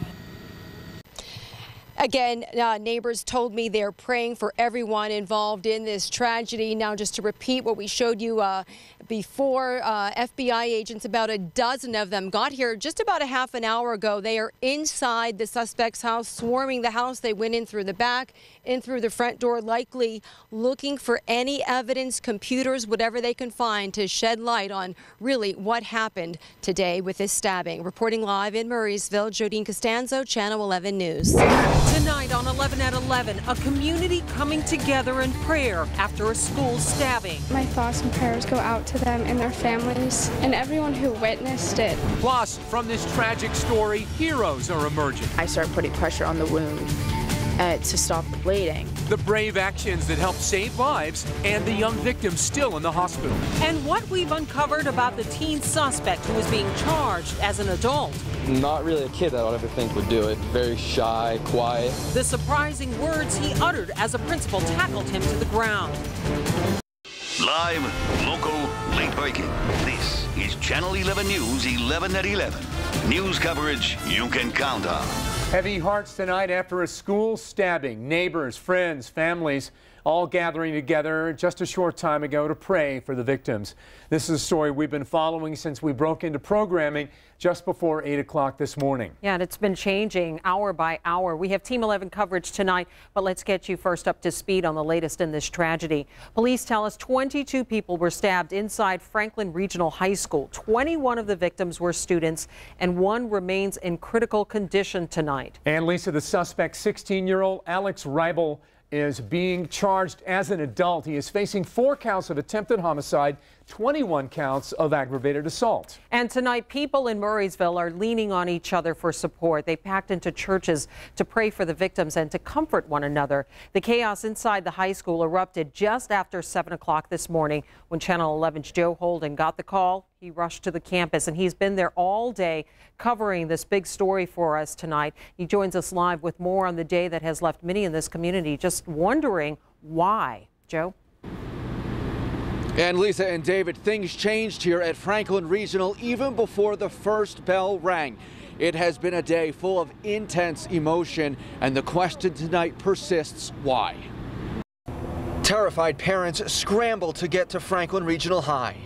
Again, neighbors told me they're praying for everyone involved in this tragedy. Now, just to repeat what we showed you before, FBI agents, about a dozen of them, got here just about a half an hour ago. They are inside the suspect's house, swarming the house. They went in through the back, in through the front door, likely looking for any evidence, computers, whatever they can find to shed light on really what happened today with this stabbing. Reporting live in Murraysville, Jodine Costanzo, Channel 11 News. Tonight on 11 at 11, a community coming together in prayer after a school stabbing. My thoughts and prayers go out to them and their families and everyone who witnessed it. Plus, from this tragic story, heroes are emerging. I start putting pressure on the wound to stop the bleeding. The brave actions that help save lives and the young victim still in the hospital. And what we've uncovered about the teen suspect who is being charged as an adult. Not really a kid that I would ever think would do it. Very shy, quiet. The surprising words he uttered as a principal tackled him to the ground. Live, local, late breaking. This is Channel 11 News 11 at 11. News coverage you can count on. Heavy hearts tonight after a school stabbing. Neighbors, friends, families all gathering together just a short time ago to pray for the victims. This is a story we've been following since we broke into programming just before 8 o'clock this morning. Yeah, and it's been changing hour by hour. We have Team 11 coverage tonight, but let's get you first up to speed on the latest in this tragedy. Police tell us 22 people were stabbed inside Franklin Regional High School. 21 of the victims were students, and one remains in critical condition tonight. And Lisa, the suspect, 16-year-old Alex Ribel, is being charged as an adult. He is facing 4 counts of attempted homicide, 21 counts of aggravated assault. And tonight, people in Murraysville are leaning on each other for support. They packed into churches to pray for the victims and to comfort one another. The chaos inside the high school erupted just after 7 o'clock this morning when Channel 11's Joe Holden got the call. He rushed to the campus, and he's been there all day covering this big story for us tonight. He joins us live with more on the day that has left many in this community just wondering why. Joe? And Lisa and David, things changed here at Franklin Regional even before the first bell rang. It has been a day full of intense emotion, and the question tonight persists: why? Terrified parents scramble to get to Franklin Regional High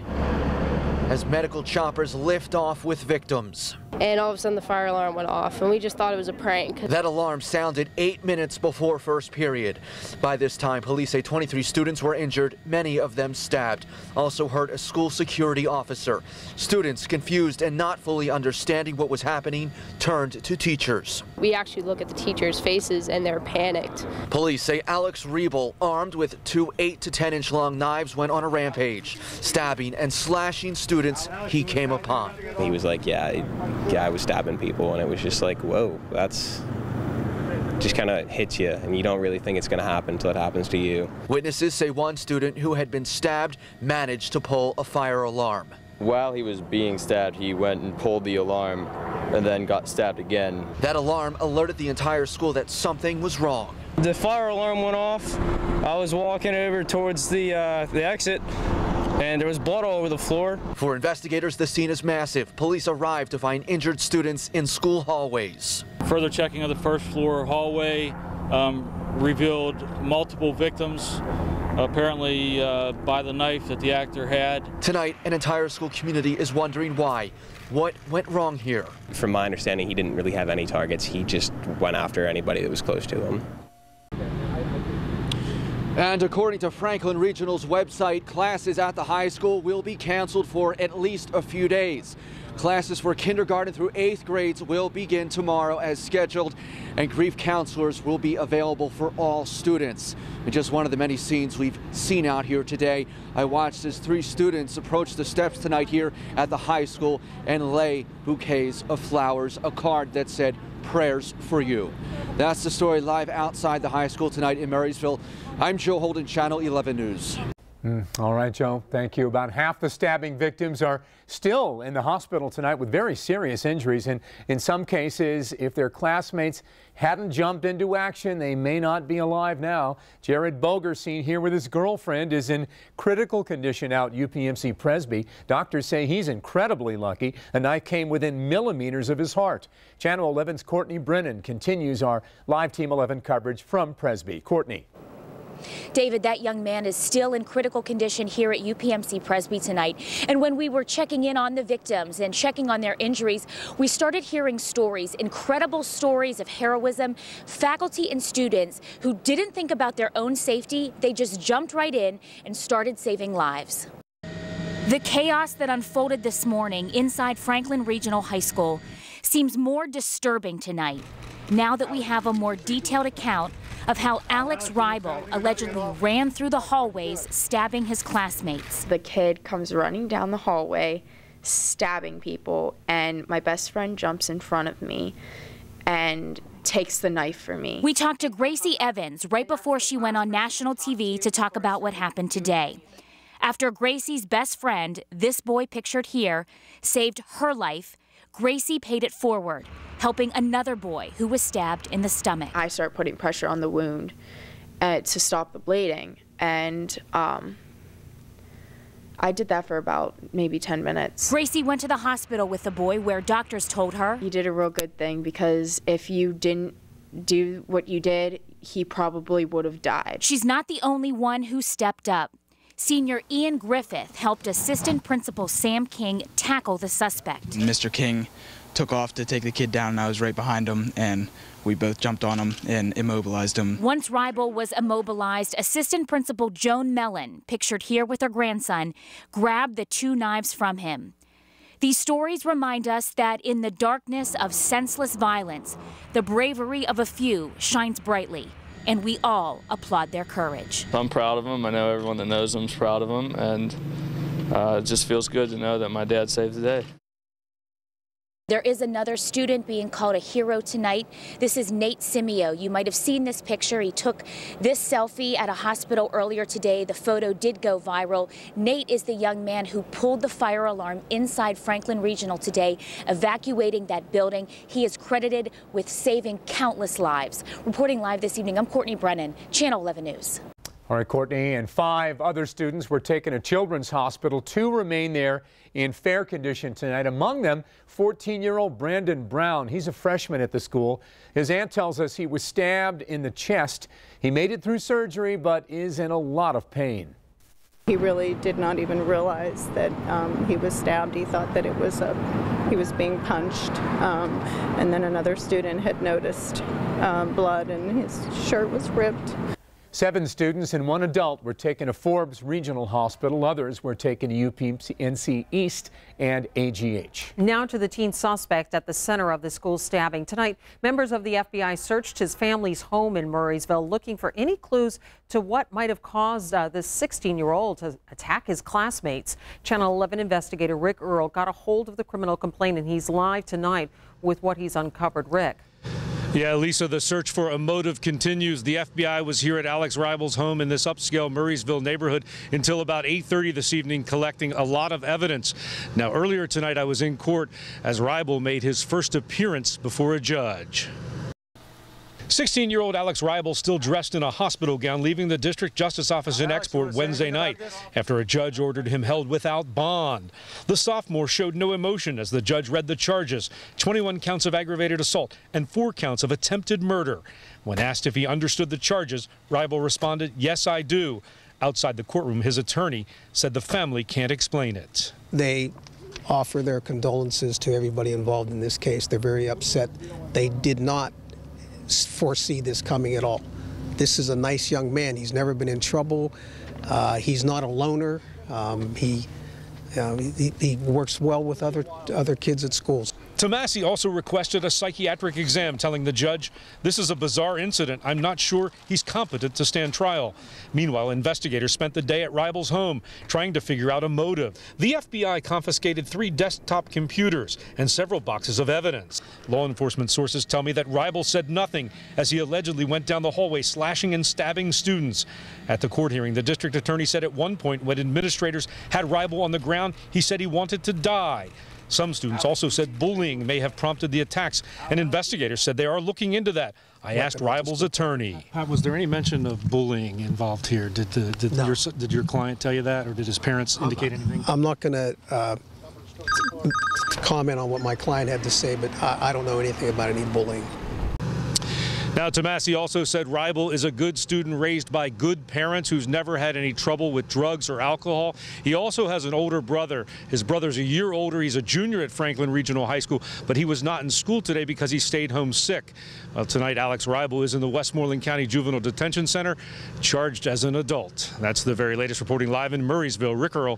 as medical choppers lift off with victims. And all of a sudden the fire alarm went off, and we just thought it was a prank. That alarm sounded 8 minutes before first period. By this time, police say 23 students were injured, many of them stabbed. Also hurt a school security officer. Students, confused and not fully understanding what was happening, turned to teachers. We actually look at the teachers' faces and they're panicked. Police say Alex Ribel, armed with 2 8 to 10 inch long knives, went on a rampage, stabbing and slashing students he came upon. He was like, yeah, I was stabbing people, and it was just like, whoa, that's just kind of hits you, and you don't really think it's going to happen until it happens to you. Witnesses say one student who had been stabbed managed to pull a fire alarm. While he was being stabbed, he went and pulled the alarm and then got stabbed again. That alarm alerted the entire school that something was wrong. The fire alarm went off. I was walking over towards the exit, and there was blood all over the floor. For investigators, the scene is massive. Police arrived to find injured students in school hallways. Further checking of the first floor hallway revealed multiple victims apparently by the knife that the actor had. Tonight, an entire school community is wondering why. What went wrong here? From my understanding, he didn't really have any targets. He just went after anybody that was close to him. And according to Franklin Regional's website, classes at the high school will be canceled for at least a few days. Classes for kindergarten through 8th grades will begin tomorrow as scheduled, and grief counselors will be available for all students. And just one of the many scenes we've seen out here today. I watched as 3 students approach the steps tonight here at the high school and lay bouquets of flowers, a card that said, "Prayers for you." That's the story live outside the high school tonight in Murraysville. I'm Joe Holden, Channel 11 News. All right, Joe, thank you. About half the stabbing victims are still in the hospital tonight with very serious injuries. And in some cases, if their classmates hadn't jumped into action, they may not be alive now. Jared Boger, seen here with his girlfriend, is in critical condition out UPMC Presby. Doctors say he's incredibly lucky. A knife came within millimeters of his heart. Channel 11's Courtney Brennan continues our live Team 11 coverage from Presby. Courtney. David, that young man is still in critical condition here at UPMC Presby tonight. And when we were checking in on the victims and checking on their injuries, we started hearing stories, incredible stories of heroism, faculty and students who didn't think about their own safety. They just jumped right in and started saving lives. The chaos that unfolded this morning inside Franklin Regional High School seems more disturbing tonight, now that we have a more detailed account of how Alex Reibel allegedly ran through the hallways, stabbing his classmates. The kid comes running down the hallway, stabbing people, and my best friend jumps in front of me and takes the knife from me. We talked to Gracie Evans right before she went on national TV to talk about what happened today. After Gracie's best friend, this boy pictured here, saved her life, Gracie paid it forward, helping another boy who was stabbed in the stomach. I start putting pressure on the wound to stop the bleeding, and I did that for about maybe 10 minutes. Gracie went to the hospital with the boy where doctors told her, "You did a real good thing, because if you didn't do what you did, he probably would have died." She's not the only one who stepped up. Senior Ian Griffith helped Assistant Principal Sam King tackle the suspect. Mr. King took off to take the kid down, and I was right behind him, and we both jumped on him and immobilized him. Once Reibel was immobilized, Assistant Principal Joan Mellon, pictured here with her grandson, grabbed the 2 knives from him. These stories remind us that in the darkness of senseless violence, the bravery of a few shines brightly, and we all applaud their courage. I'm proud of him. I know everyone that knows him is proud of him, and it just feels good to know that my dad saved the day. There is another student being called a hero tonight. This is Nate Simeo. You might have seen this picture. He took this selfie at a hospital earlier today. The photo did go viral. Nate is the young man who pulled the fire alarm inside Franklin Regional today, evacuating that building. He is credited with saving countless lives. Reporting live this evening, I'm Courtney Brennan, Channel 11 News. All right, Courtney, and 5 other students were taken to Children's Hospital. 2 remain there in fair condition tonight. Among them, 14-year-old Brandon Brown. He's a freshman at the school. His aunt tells us he was stabbed in the chest. He made it through surgery, but is in a lot of pain. He really did not even realize that he was stabbed. He thought that it was he was being punched, and then another student had noticed blood, and his shirt was ripped. 7 students and 1 adult were taken to Forbes Regional Hospital. Others were taken to UPMC East and AGH. Now to the teen suspect at the center of the school stabbing. Tonight, members of the FBI searched his family's home in Murraysville, looking for any clues to what might have caused this 16-year-old to attack his classmates. Channel 11 investigator Rick Earl got a hold of the criminal complainant. He's live tonight with what he's uncovered. Rick. Yeah, Lisa, the search for a motive continues. The FBI was here at Alex Reibel's home in this upscale Murraysville neighborhood until about 8:30 this evening, collecting a lot of evidence. Now, earlier tonight, I was in court as Reibel made his first appearance before a judge. 16-year-old Alex Reibel still dressed in a hospital gown, leaving the district justice office in Export Wednesday night after a judge ordered him held without bond. The sophomore showed no emotion as the judge read the charges: 21 counts of aggravated assault and 4 counts of attempted murder. When asked if he understood the charges, Reibel responded, "Yes, I do." Outside the courtroom, his attorney said the family can't explain it. They offer their condolences to everybody involved in this case. They're very upset. They did not foresee this coming at all. This is a nice young man. He's never been in trouble. He's not a loner. He works well with other kids at schools. Tomasi also requested a psychiatric exam, telling the judge, "This is a bizarre incident. I'm not sure he's competent to stand trial." Meanwhile, investigators spent the day at Ribel's home trying to figure out a motive. The FBI confiscated 3 desktop computers and several boxes of evidence. Law enforcement sources tell me that Ribel said nothing as he allegedly went down the hallway slashing and stabbing students. At the court hearing, the district attorney said at one point when administrators had Ribel on the ground, he said he wanted to die. Some students also said bullying may have prompted the attacks, and investigators said they are looking into that. I asked Ribel's attorney. Was there any mention of bullying involved here? Did your client tell you that, or did his parents indicate anything? I'm not going to comment on what my client had to say, but I don't know anything about any bullying. Now, Tomasi also said Ribel is a good student raised by good parents who's never had any trouble with drugs or alcohol. He also has an older brother. His brother's a year older. He's a junior at Franklin Regional High School, but he was not in school today because he stayed home sick. Well, tonight, Alex Ribel is in the Westmoreland County Juvenile Detention Center, charged as an adult. That's the very latest. Reporting live in Murraysville, Rick Earl,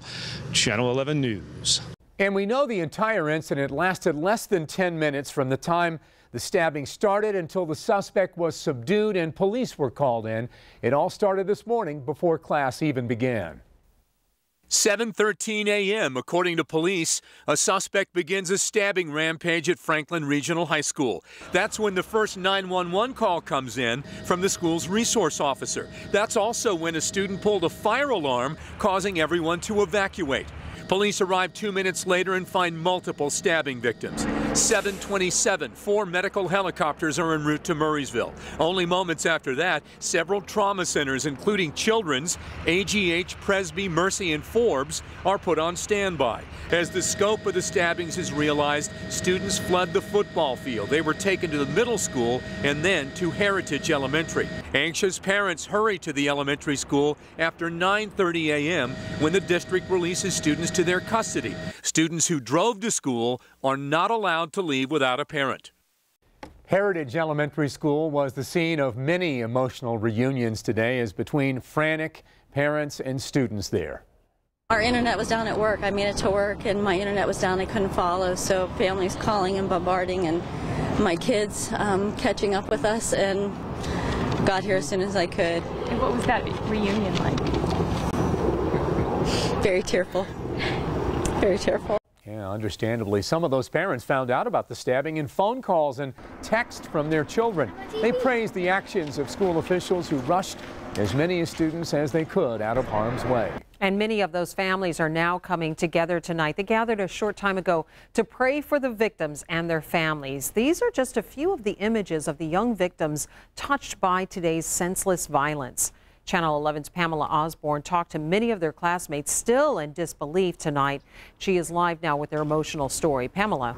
Channel 11 News. And we know the entire incident lasted less than 10 minutes from the time the stabbing started until the suspect was subdued and police were called in. It all started this morning before class even began. 7:13 a.m. According to police, a suspect begins a stabbing rampage at Franklin Regional High School. That's when the first 911 call comes in from the school's resource officer. That's also when a student pulled a fire alarm, causing everyone to evacuate. Police arrive 2 minutes later and find multiple stabbing victims. 7:27, 4 medical helicopters are en route to Murraysville. Only moments after that, several trauma centers, including Children's, AGH, Presby, Mercy, and Forbes, are put on standby. As the scope of the stabbings is realized, students fled the football field. They were taken to the middle school and then to Heritage Elementary. Anxious parents hurry to the elementary school after 9:30 a.m. when the district releases students to their custody. Students who drove to school are not allowed to leave without a parent. Heritage Elementary School was the scene of many emotional reunions today as between frantic parents and students there. Our internet was down at work. I made it to work and my internet was down. I couldn't follow, so families calling and bombarding, and my kids catching up with us, and got here as soon as I could. And what was that reunion like? Very tearful. Very tearful. Yeah, understandably, some of those parents found out about the stabbing in phone calls and text from their children. They praised the actions of school officials who rushed as many students as they could out of harm's way. And many of those families are now coming together tonight. They gathered a short time ago to pray for the victims and their families. These are just a few of the images of the young victims touched by today's senseless violence. Channel 11's Pamela Osborne talked to many of their classmates still in disbelief tonight. She is live now with their emotional story. Pamela.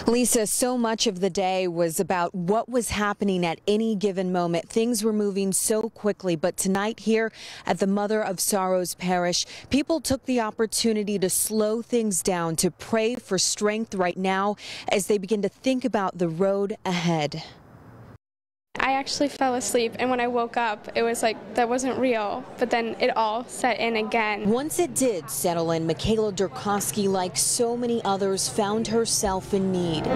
Lisa, so much of the day was about what was happening at any given moment. Things were moving so quickly, but tonight here at the Mother of Sorrows Parish, people took the opportunity to slow things down, to pray for strength right now as they begin to think about the road ahead. I actually fell asleep, and when I woke up, it was like that wasn't real, but then it all set in again. Once it did settle in, Michaela Durkowski, like so many others, found herself in need.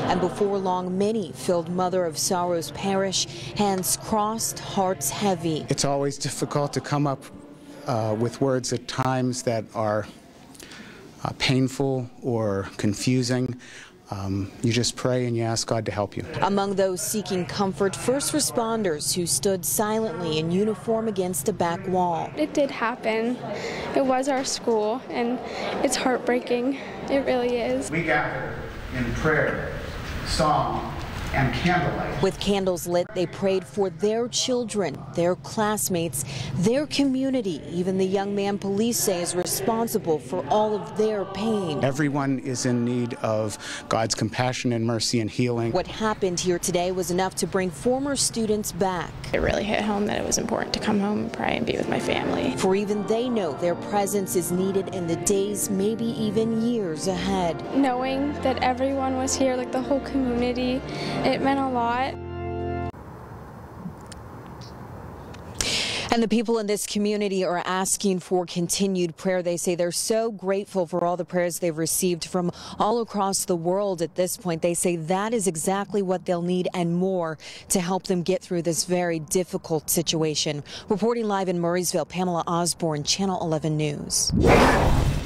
And before long, many filled Mother of Sorrows Parish, hands crossed, hearts heavy. It's always difficult to come up with words at times that are painful or confusing. You just pray and you ask God to help you. Among those seeking comfort, first responders who stood silently in uniform against a back wall. It did happen. It was our school, and it's heartbreaking. It really is. We gather in prayer, song, and candlelight. With candles lit, they prayed for their children, their classmates, their community. Even the young man police say is responsible for all of their pain. Everyone is in need of God's compassion and mercy and healing. What happened here today was enough to bring former students back. It really hit home that it was important to come home and pray and be with my family. For even they know their presence is needed in the days, maybe even years ahead. Knowing that everyone was here, like the whole community, it meant a lot. And the people in this community are asking for continued prayer. They say they're so grateful for all the prayers they've received from all across the world at this point. They say that is exactly what they'll need and more to help them get through this very difficult situation. Reporting live in Murraysville, Pamela Osborne, Channel 11 News.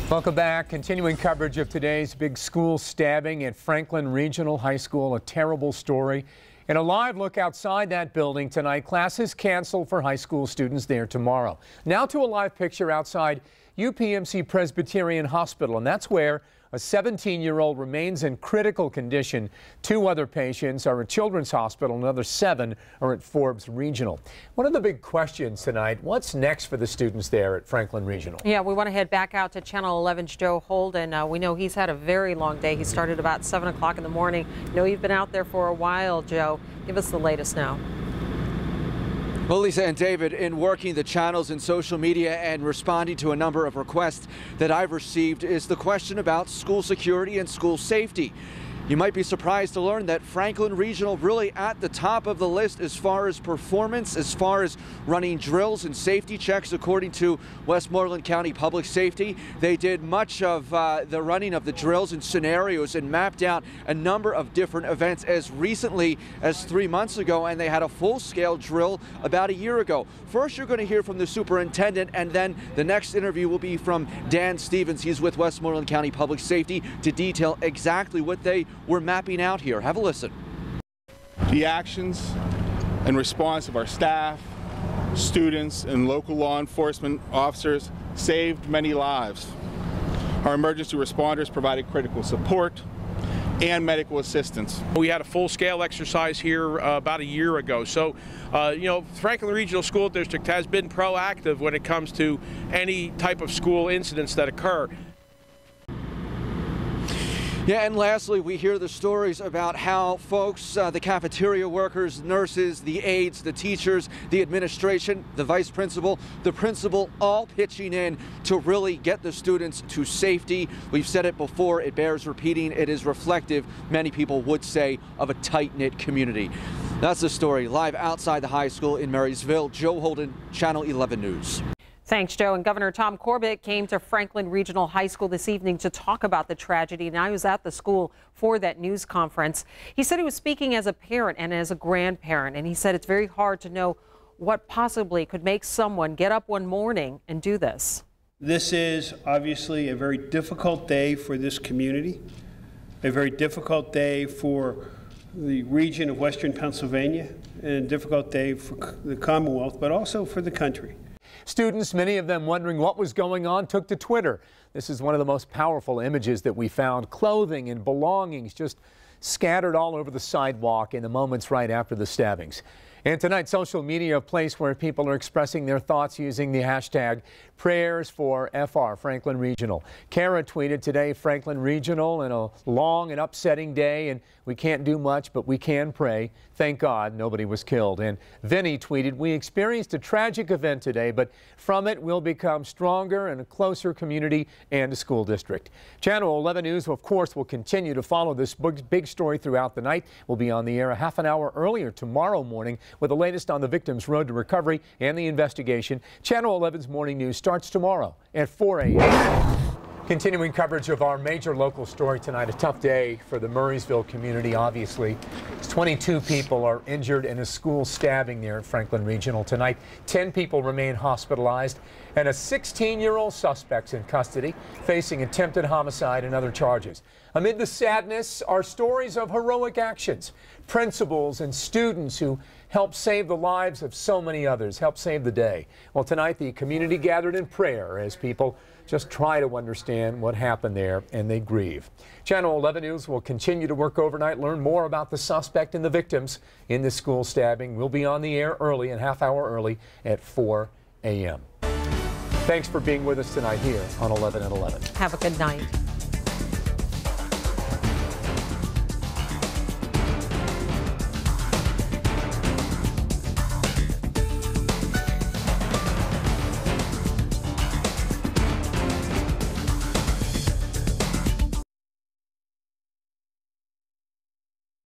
Welcome back. Continuing coverage of today's big school stabbing at Franklin Regional High School. A terrible story. In a live look outside that building tonight, classes canceled for high school students there tomorrow. Now to a live picture outside UPMC Presbyterian Hospital, and that's where a 17-year-old remains in critical condition. 2 other patients are at Children's Hospital. Another 7 are at Forbes Regional. One of the big questions tonight, what's next for the students there at Franklin Regional? Yeah, we want to head back out to Channel 11's Joe Holden. We know he's had a very long day. He started about 7 o'clock in the morning. Know you've been out there for a while, Joe. Give us the latest now. Well, Lisa and David, in working the channels and social media and responding to a number of requests that I've received is the question about school security and school safety. You might be surprised to learn that Franklin Regional really at the top of the list as far as performance, as far as running drills and safety checks, according to Westmoreland County Public Safety. They did much of the running of the drills and scenarios and mapped out a number of different events as recently as 3 months ago, and they had a full-scale drill about a year ago. First, you're going to hear from the superintendent, and then the next interview will be from Dan Stevens. He's with Westmoreland County Public Safety to detail exactly what they were mapping out here. Have a listen. The actions and response of our staff, students, and local law enforcement officers saved many lives. Our emergency responders provided critical support and medical assistance. We had a full-scale exercise here about a year ago. So, you know, Franklin Regional School District has been proactive when it comes to any type of school incidents that occur. Yeah, and lastly, we hear the stories about how folks, the cafeteria workers, nurses, the aides, the teachers, the administration, the vice principal, the principal, all pitching in to really get the students to safety. We've said it before, it bears repeating. It is reflective, many people would say, of a tight-knit community. That's the story. Live outside the high school in Marysville, Joe Holden, Channel 11 News. Thanks, Joe. And Governor Tom Corbett came to Franklin Regional High School this evening to talk about the tragedy. And I was at the school for that news conference. He said he was speaking as a parent and as a grandparent. And he said it's very hard to know what possibly could make someone get up one morning and do this. This is obviously a very difficult day for this community, a very difficult day for the region of Western Pennsylvania, and a difficult day for the Commonwealth, but also for the country. Students, many of them wondering what was going on, took to Twitter. This is one of the most powerful images that we found. Clothing and belongings just scattered all over the sidewalk in the moments right after the stabbings. And tonight, social media, a place where people are expressing their thoughts using the hashtag prayers for FR, Franklin Regional. Kara tweeted today, Franklin Regional, in a long and upsetting day, and we can't do much, but we can pray. Thank God nobody was killed. And Vinny tweeted, we experienced a tragic event today, but from it we'll become stronger and a closer community and a school district. Channel 11 News, of course, will continue to follow this big story throughout the night. We'll be on the air a half an hour earlier tomorrow morning with the latest on the victim's road to recovery and the investigation. Channel 11's Morning News starts tomorrow at 4 a.m. Continuing coverage of our major local story tonight. A tough day for the Murraysville community, obviously. 22 people are injured in a school stabbing there at Franklin Regional tonight. 10 people remain hospitalized, and a 16-year-old suspect's in custody, facing attempted homicide and other charges. Amid the sadness are stories of heroic actions. Principals and students who helped save the lives of so many others, helped save the day. Well, tonight the community gathered in prayer as people just try to understand what happened there, and they grieve. Channel 11 News will continue to work overnight, learn more about the suspect and the victims in this school stabbing. We'll be on the air early, a half hour early, at 4 a.m. Thanks for being with us tonight here on 11 at 11. Have a good night.